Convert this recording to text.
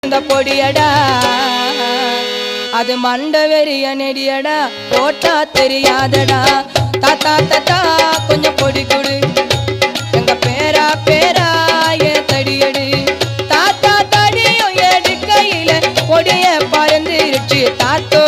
இந்த பொடியடா அது மண்ட வெறிய நெடியடா போட்டா தெரியாதடா தாத்தா தாத்தா கொஞ்சம் பொடி கொடு எங்க பேரா பேரா ஏன் தடியடு தாத்தா தடியும் எடுக்கையில பொடிய பறந்துருச்சு தாத்தோ